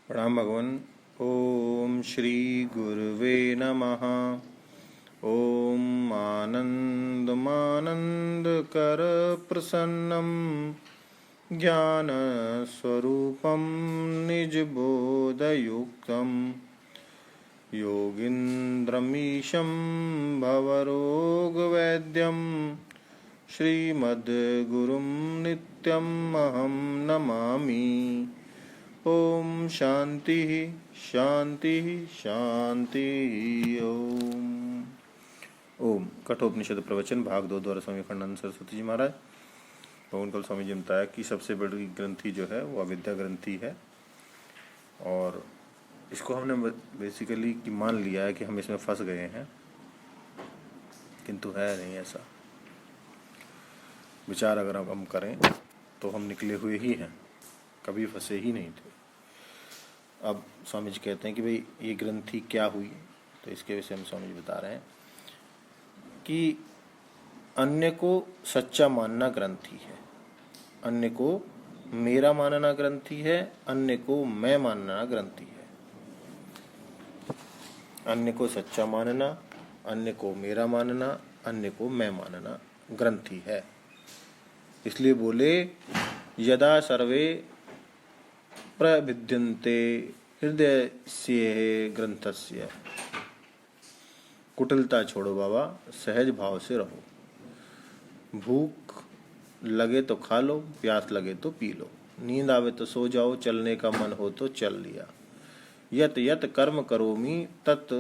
प्रणाम भगवान। ओम श्री गुरुवे नमः। ओम आनंद कर प्रसन्नम ज्ञान स्वरूपम निज बोधयुक्तम योगींद्रमीशं भवरोगवैद्यम श्रीमद्गुरुं नित्यम् अहं नमामि। ओम शांति शांति शांति। ओम ओम कठोपनिषद प्रवचन भाग 2 द्वारा स्वामी खंडानंद सरस्वती जी महाराज। भगवान कल स्वामी जी ने बताया कि सबसे बड़ी ग्रंथि जो है वो अविद्या ग्रंथि है, और इसको हमने बेसिकली कि मान लिया है कि हम इसमें फंस गए हैं, किंतु है नहीं ऐसा। विचार अगर हम करें तो हम निकले हुए ही हैं, कभी फंसे ही नहीं थे। अब स्वामी जी कहते हैं कि भाई ये ग्रंथि क्या हुई, तो इसके विषय में स्वामी जी बता रहे हैं कि अन्य को सच्चा मानना ग्रंथि है, अन्य को मेरा मानना ग्रंथि है, अन्य को मैं मानना ग्रंथि है। अन्य को सच्चा मानना, अन्य को मेरा मानना, अन्य को मैं मानना ग्रंथि है। इसलिए बोले यदा सर्वे प्रभिद्यन्ते हृदय से ग्रंथस्य। कुटिलता छोड़ो बाबा, सहज भाव से रहो। भूख लगे तो खा लो, प्यास लगे तो पी लो, नींद आवे तो सो जाओ, चलने का मन हो तो चल लिया। यत यत कर्म करोमि तत्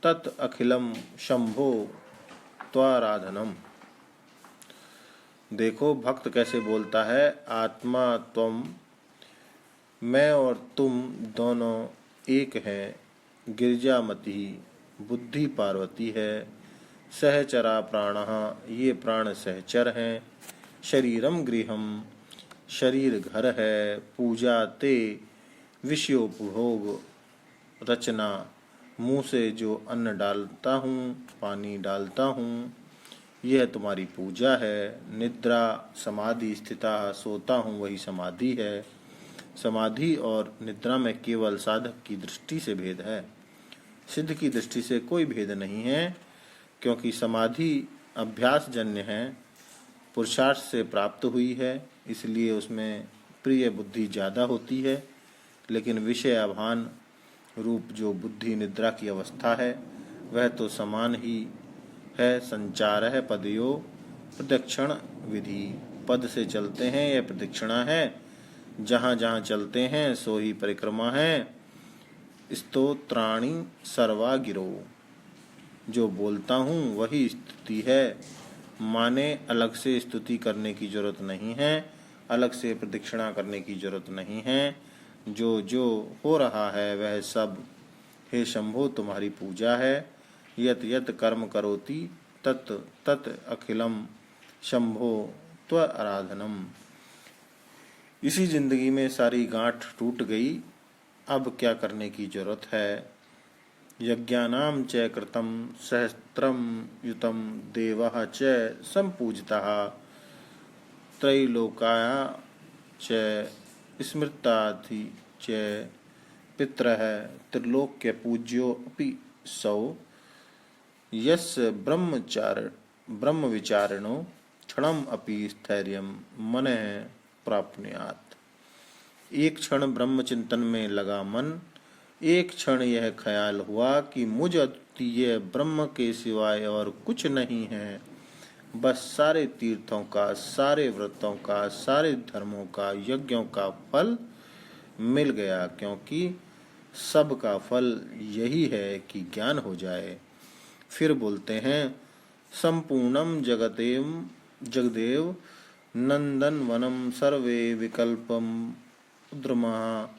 तत् अखिलम शंभो त्वाराधनम। देखो भक्त कैसे बोलता है, आत्मा त्वम, मैं और तुम दोनों एक हैं। गिरजामती बुद्धि पार्वती है। सहचरा प्राणः, ये प्राण सहचर हैं। शरीरम गृहम, शरीर घर है। पूजा ते विषयोपभोग रचना, मुंह से जो अन्न डालता हूँ, पानी डालता हूँ, यह तुम्हारी पूजा है। निद्रा समाधि स्थिता, सोता हूँ वही समाधि है। समाधि और निद्रा में केवल साधक की दृष्टि से भेद है, सिद्ध की दृष्टि से कोई भेद नहीं है, क्योंकि समाधि अभ्यास जन्य है, पुरुषार्थ से प्राप्त हुई है, इसलिए उसमें प्रिय बुद्धि ज़्यादा होती है। लेकिन विषय अभान रूप जो बुद्धि निद्रा की अवस्था है वह तो समान ही है। संचार है पदयो प्रदक्षिण विधि, पद से चलते हैं यह प्रदक्षिणा है। जहाँ जहाँ चलते हैं सो ही परिक्रमा है। स्तोत्राणि सर्वा गिरो, जो बोलता हूँ वही स्तुति है। माने अलग से स्तुति करने की जरूरत नहीं है, अलग से प्रदक्षिणा करने की जरूरत नहीं है। जो जो हो रहा है वह सब हे शंभो तुम्हारी पूजा है। यत यत कर्म करोति तत् तत् अखिलम शंभो त्व आराधनम। इसी जिंदगी में सारी गांठ टूट गई, अब क्या करने की जरूरत है। यज्ञानाम च कृतं सहस्त्रम युतम देवः च संपूजितः। त्रैलोकाया च स्मृताधि च पितरः त्रिलोक्य पूज्यो अपि सौ। यस्य ब्रह्म विचारिणो क्षणम अपि स्थैर्यम मनः प्राप्नुयात्। एक क्षण ब्रह्म चिंतन में लगा मन, एक क्षण यह ख्याल हुआ कि मुझ अद्वितीय ब्रह्म के सिवाय और कुछ नहीं है। बस सारे तीर्थों का, सारे व्रतों का, सारे धर्मों का, यज्ञों का फल मिल गया, क्योंकि सब का फल यही है कि ज्ञान हो जाए। फिर बोलते हैं संपूर्णम जगदेव नंदन वनम सर्वे विकल्पम उद्रमा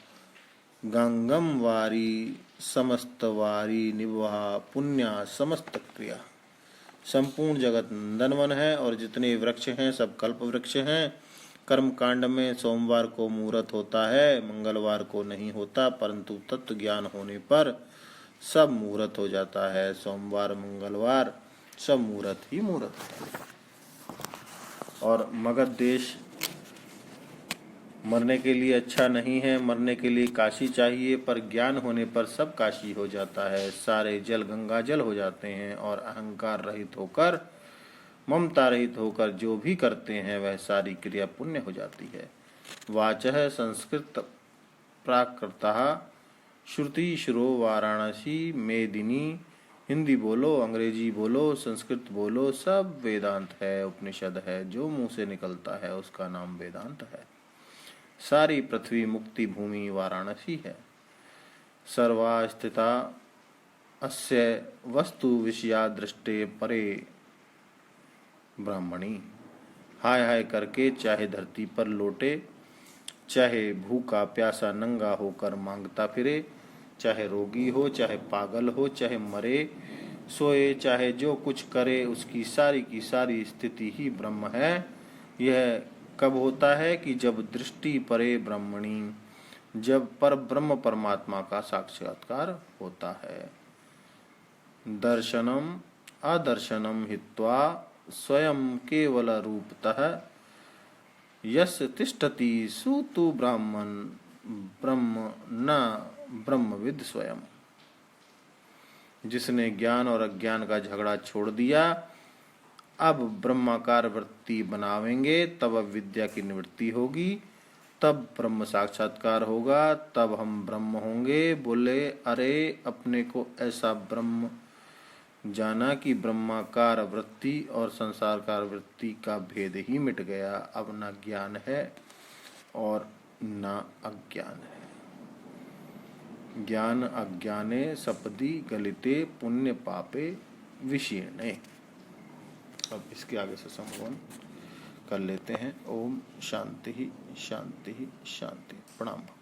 गंगम वारी समस्त वारी निभा पुण्या समस्त क्रिया। संपूर्ण जगत नंदनवन है और जितने वृक्ष हैं सब कल्प वृक्ष हैं। कर्म कांड में सोमवार को मुहूर्त होता है, मंगलवार को नहीं होता, परंतु तत्व ज्ञान होने पर सब मुहूर्त हो जाता है। सोमवार मंगलवार सब मुहूर्त ही मुहूर्त है। और मगध देश मरने के लिए अच्छा नहीं है, मरने के लिए काशी चाहिए, पर ज्ञान होने पर सब काशी हो जाता है। सारे जल गंगा जल हो जाते हैं और अहंकार रहित होकर, ममता रहित होकर जो भी करते हैं वह सारी क्रिया पुण्य हो जाती है। वाचः संस्कृत प्राकृतः श्रुति शुरो वाराणसी मेदिनी। हिंदी बोलो, अंग्रेजी बोलो, संस्कृत बोलो, सब वेदांत है, उपनिषद है। जो मुंह से निकलता है उसका नाम वेदांत है। सारी पृथ्वी मुक्ति भूमि वाराणसी है। सर्वा स्थिता अस्य वस्तु विषया दृष्टे परे ब्राह्मणी। हाय हाय करके चाहे धरती पर लौटे, चाहे भूखा प्यासा नंगा होकर मांगता फिरे, चाहे रोगी हो, चाहे पागल हो, चाहे मरे सोए, चाहे जो कुछ करे, उसकी सारी की सारी स्थिति ही ब्रह्म है। यह कब होता है कि जब दृष्टि परे ब्रह्मणी, जब पर ब्रह्म परमात्मा का साक्षात्कार होता है। दर्शनम अदर्शनम हित्वा स्वयं केवल रूपतः यस्य तिष्ठति सुतु ब्राह्मण ब्रह्म न ब्रह्मविद स्वयं। जिसने ज्ञान और अज्ञान का झगड़ा छोड़ दिया, अब ब्रह्माकार वृत्ति बनावेंगे, तब विद्या की निवृत्ति होगी, तब ब्रह्म साक्षात्कार होगा, तब हम ब्रह्म होंगे। बोले अरे अपने को ऐसा ब्रह्म जाना कि ब्रह्माकार वृत्ति और संसारकार वृत्ति का भेद ही मिट गया। अब न ज्ञान है और न अज्ञान है। ज्ञान अज्ञाने सपदि गलिते पुण्य पापे विषीर्णे। अब इसके आगे से संबोधन कर लेते हैं। ओम शांति शांति शांति। प्रणाम।